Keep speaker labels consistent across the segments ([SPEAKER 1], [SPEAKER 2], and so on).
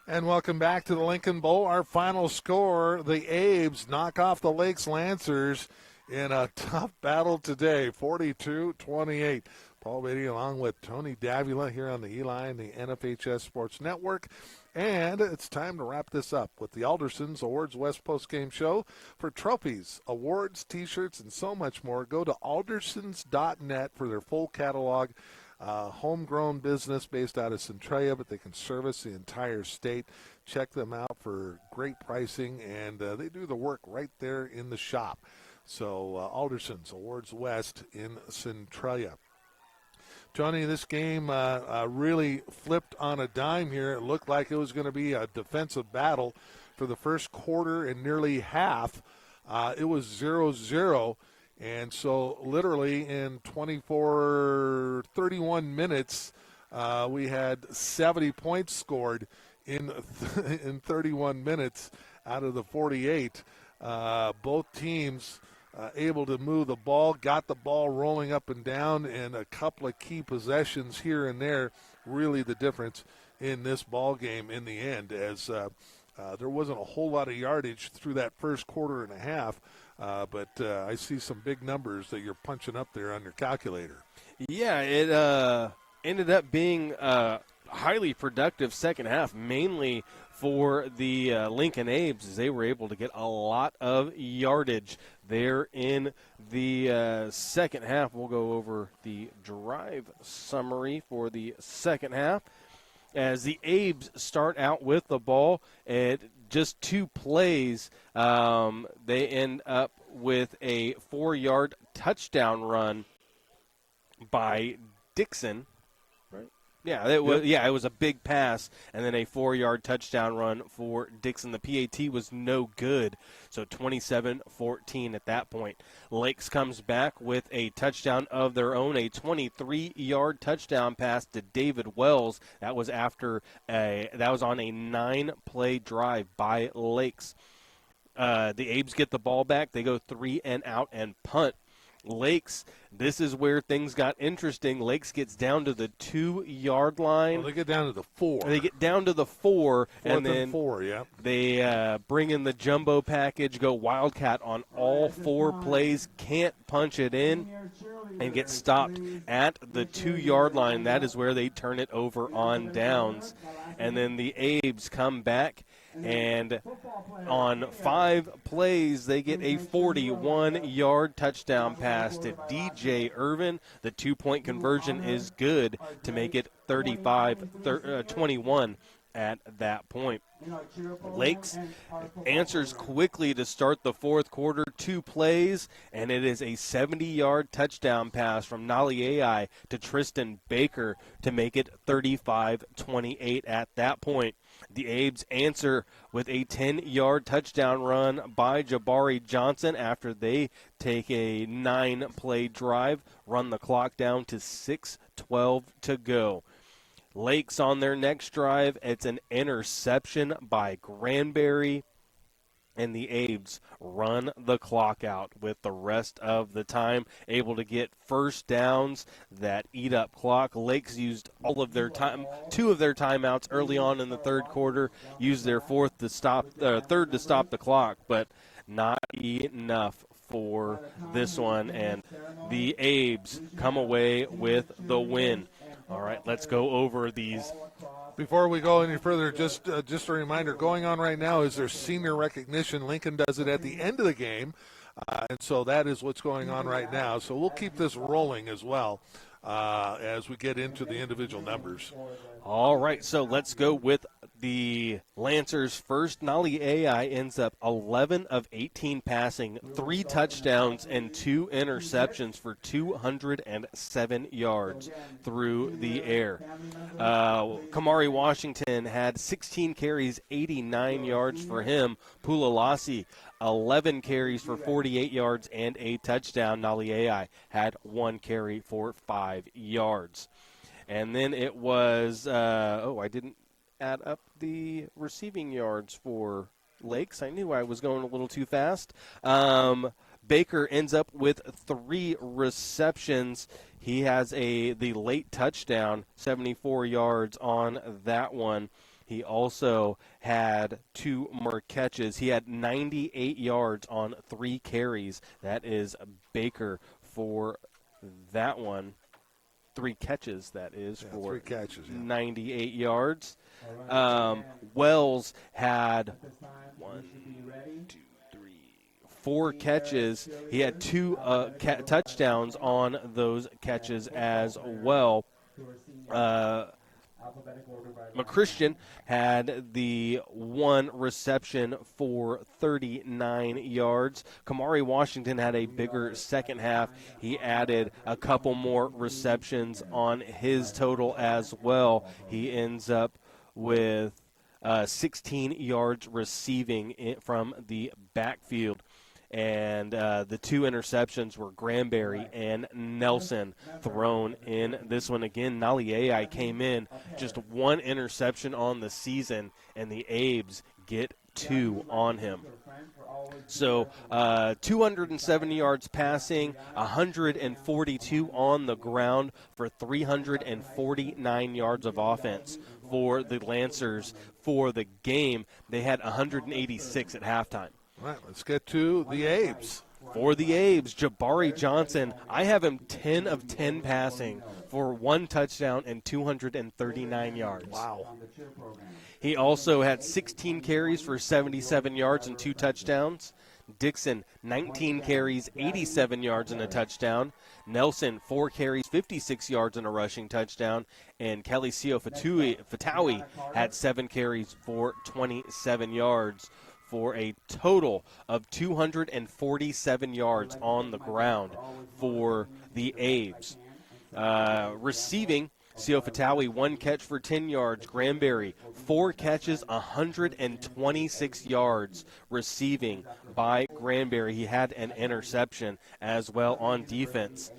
[SPEAKER 1] And welcome back to the Lincoln Bowl. Our final score, the Abes knock off the Lakes Lancers in a tough battle today, 42-28. Paul Beatty along with Tony Davila here on the Eli and the NFHS Sports Network. And it's time to wrap this up with the Alderson's Awards West Postgame Show. For trophies, awards, T-shirts, and so much more, go to aldersons.net for their full catalog. Homegrown business based out of Centralia, but they can service the entire state. Check them out for great pricing, and they do the work right there in the shop. So Alderson's Awards West in Centralia. Tony, this game really flipped on a dime here. It looked like it was going to be a defensive battle for the first quarter and nearly half. It was 0-0. And so literally in 31 minutes, we had 70 points scored in 31 minutes out of the 48. Both teams able to move the ball, got the ball rolling up and down, and a couple of key possessions here and there, really the difference in this ball game in the end, as there wasn't a whole lot of yardage through that first quarter and a half. But I see some big numbers that you're punching up there on your calculator.
[SPEAKER 2] Yeah, it ended up being a highly productive second half, mainly for the Lincoln Abes, as they were able to get a lot of yardage there in the second half. We'll go over the drive summary for the second half. As the Abes start out with the ball at just 2 plays, they end up with a 4-yard touchdown run by Dixon. Right? Yeah, it was a big pass, and then a 4-yard touchdown run for Dixon. The PAT was no good, so 27-14 at that point. Lakes comes back with a touchdown of their own, a 23-yard touchdown pass to David Wells. That was on a 9-play drive by Lakes. The Abes get the ball back. They go 3 and out and punt. Lakes, this is where things got interesting. Lakes gets down to the 2-yard line.
[SPEAKER 1] Well, they get down to the 4.
[SPEAKER 2] They get down to the 4, and then
[SPEAKER 1] 4, yeah.
[SPEAKER 2] They bring in the jumbo package, go Wildcat on all 4 plays, can't punch it in, and get stopped at the 2-yard line. That is where they turn it over on downs. And then the Abes come back, and on 5 plays, they get a 41-yard touchdown pass to DJ Irvin. The 2-point conversion is good to make it 35-21 at that point. Lakes answers quickly to start the fourth quarter, 2 plays, and it is a 70-yard touchdown pass from Nali AI to Tristan Baker to make it 35-28 at that point. The Abes answer with a 10-yard touchdown run by Jabari Johnson after they take a 9-play drive, run the clock down to 6:12 to go. Lakes on their next drive, it's an interception by Granberry, and the Abes run the clock out with the rest of the time, able to get first downs that eat up clock. Lakes used all of their time, 2 of their timeouts early on in the third quarter, used their third to stop the clock, but not enough for this one, and the Abes come away with the win. All right, let's go over these.
[SPEAKER 1] Before we go any further, just a reminder, going on right now is their senior recognition. Lincoln does it at the end of the game, and so that is what's going on right now. So we'll keep this rolling as well as we get into the individual numbers.
[SPEAKER 2] All right, so let's go with the Lancers first. Nali AI ends up 11 of 18 passing, 3 touchdowns and 2 interceptions for 207 yards through the air. Kamari Washington had 16 carries, 89 yards for him. Pulalasi, 11 carries for 48 yards and a touchdown. Nali AI had 1 carry for 5 yards. And then it was, I didn't add up the receiving yards for Lakes. I knew I was going a little too fast. Baker ends up with 3 receptions. He has the late touchdown, 74 yards on that one. He also had 2 more catches. He had 98 yards on 3 carries. That is Baker for that one. 3 catches, that is, for
[SPEAKER 1] 3 catches,
[SPEAKER 2] 98 yards. Wells had 4 catches. He had 2 touchdowns on those catches as well. McChristian had the 1 reception for 39 yards. Kamari Washington had a bigger second half. He added a couple more receptions on his total as well. He ends up with 16 yards receiving from the backfield. And the 2 interceptions were Granberry and Nelson thrown in this one. Again, Naliai came in just 1 interception on the season, and the Abes get 2 on him. So 270 yards passing, 142 on the ground for 349 yards of offense for the Lancers. For the game, they had 186 at halftime.
[SPEAKER 1] All right, let's get to the Abes.
[SPEAKER 2] For the Abes, Jabari Johnson, I have him 10 of 10 passing for 1 touchdown and 239 yards.
[SPEAKER 1] Wow.
[SPEAKER 2] He also had 16 carries for 77 yards and 2 touchdowns. Dixon, 19 carries, 87 yards and a touchdown. Nelson, 4 carries, 56 yards and a rushing touchdown. And Kalisio Fatawi had 7 carries for 27 yards. For a total of 247 yards on the ground for the Abes. Receiving, Sio Fatawi, 1 catch for 10 yards. Granberry, 4 catches, 126 yards receiving by Granberry. He had an interception as well on defense.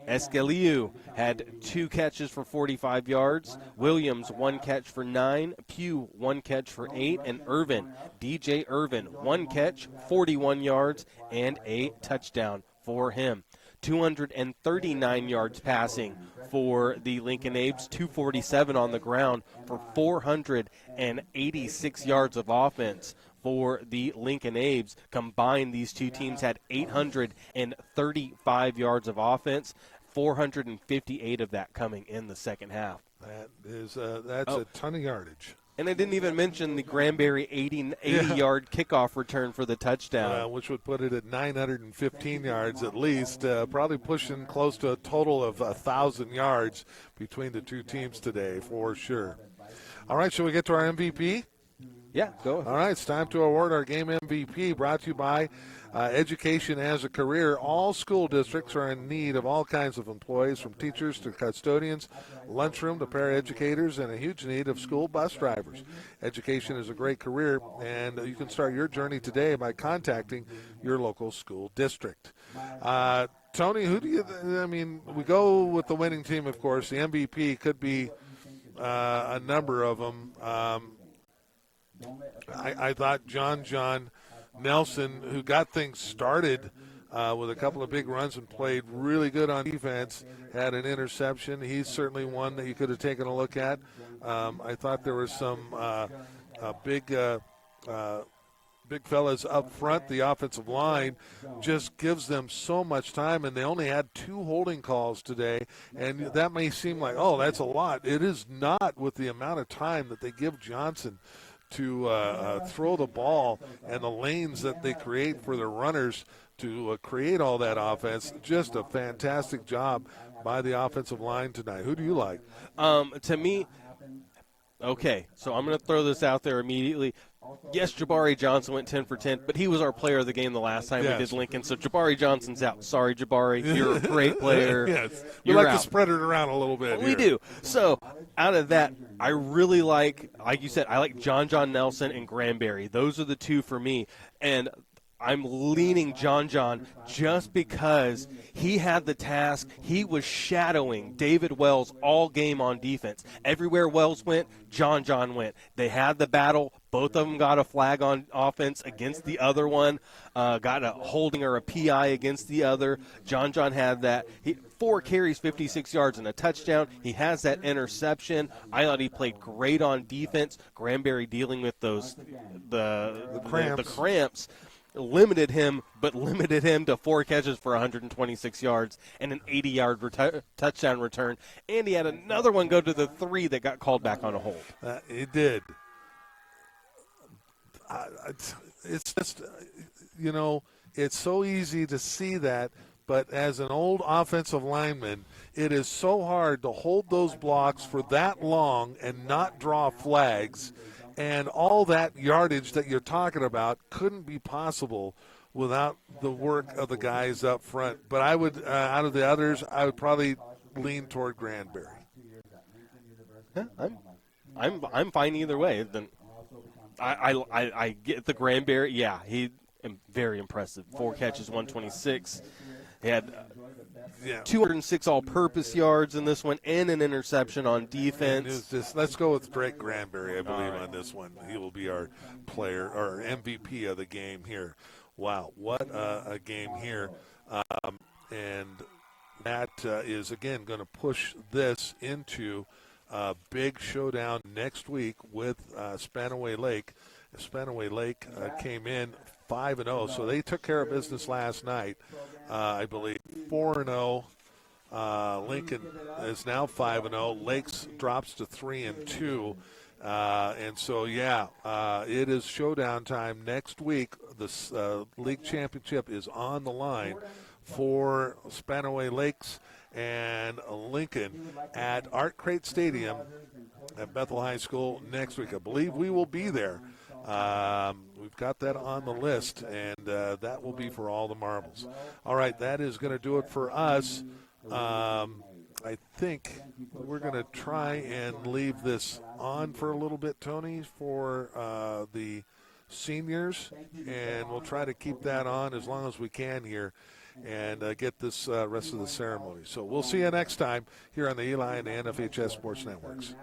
[SPEAKER 2] Escaliu had 2 catches for 45 yards. Williams, 1 catch for 9. Pugh, 1 catch for 8. And Irvin, DJ Irvin, 1 catch, 41 yards, and a touchdown for him. 239 yards passing for the Lincoln Abes, 247 on the ground for 486 yards of offense. For the Lincoln Abes, combined, these 2 teams had 835 yards of offense, 458 of that coming in the second half.
[SPEAKER 1] That's a ton of yardage.
[SPEAKER 2] And I didn't even mention the Granberry 80-yard kickoff return for the touchdown.
[SPEAKER 1] Which would put it at 915 yards at least, probably pushing close to a total of 1,000 yards between the 2 teams today for sure. All right, shall we get to our MVP?
[SPEAKER 2] Yeah, go ahead.
[SPEAKER 1] All right, it's time to award our game MVP, brought to you by Education as a Career. All school districts are in need of all kinds of employees, from teachers to custodians, lunchroom to paraeducators, and a huge need of school bus drivers. Education is a great career, and you can start your journey today by contacting your local school district. Tony, who do you we go with the winning team, of course. The MVP could be a number of them. I thought John Nelson, who got things started with a couple of big runs and played really good on defense, had an interception. He's certainly one that you could have taken a look at. I thought there were some big fellas up front. The offensive line just gives them so much time, and they only had 2 holding calls today. And that may seem like, oh, that's a lot. It is not, with the amount of time that they give Johnson to throw the ball and the lanes that they create for their runners to create all that offense. Just a fantastic job by the offensive line tonight. Who do you like?
[SPEAKER 2] To me, okay, so I'm going to throw this out there immediately. Yes, Jabari Johnson went 10 for 10, but he was our player of the game the last time we did Lincoln. So Jabari Johnson's out. Sorry, Jabari. You're a great player.
[SPEAKER 1] Yes. We
[SPEAKER 2] You're
[SPEAKER 1] like
[SPEAKER 2] out.
[SPEAKER 1] to spread it around a little bit.
[SPEAKER 2] We do. So out of that, I really like you said, I like John Nelson and Granberry. Those are the 2 for me. And I'm leaning John just because he had the task. He was shadowing David Wells all game on defense. Everywhere Wells went, John went. They had the battle. Both of them got a flag on offense against the other one, got a holding or a PI against the other. John had that. 4 carries, 56 yards, and a touchdown. He has that interception. I thought he played great on defense. Granberry dealing with those the cramps. Limited him to 4 catches for 126 yards and an 80-yard touchdown return. And he had another one go to the 3 that got called back on a hold.
[SPEAKER 1] It did. It's just, it's so easy to see that, but as an old offensive lineman, it is so hard to hold those blocks for that long and not draw flags. And all that yardage that you're talking about couldn't be possible without the work of the guys up front. But I would, out of the others, I would probably lean toward Granberry.
[SPEAKER 2] Yeah, I'm fine either way. Then I get the Granberry. Yeah, he very impressive. 4 catches, 126. He had 206 all-purpose yards in this one and an interception on defense.
[SPEAKER 1] Let's go with Drake Granberry, I believe, on this one. He will be our player or MVP of the game here. Wow, what a game here. And that is, again, going to push this into a big showdown next week with Spanaway Lake. Spanaway Lake came in 5-0, so they took care of business last night, I believe. 4-0. Lincoln is now 5-0. Lakes drops to 3-2. And so, it is showdown time next week. The league championship is on the line for Spanaway Lakes and Lincoln at Art Crate Stadium at Bethel High School next week. I believe we will be there. We've got that on the list, and that will be for all the marbles. All right, that is going to do it for us. I think we're going to try and leave this on for a little bit, Tony, for the seniors, and we'll try to keep that on as long as we can here and get this rest of the ceremony. So we'll see you next time here on the Eli and the NFHS Sports Networks.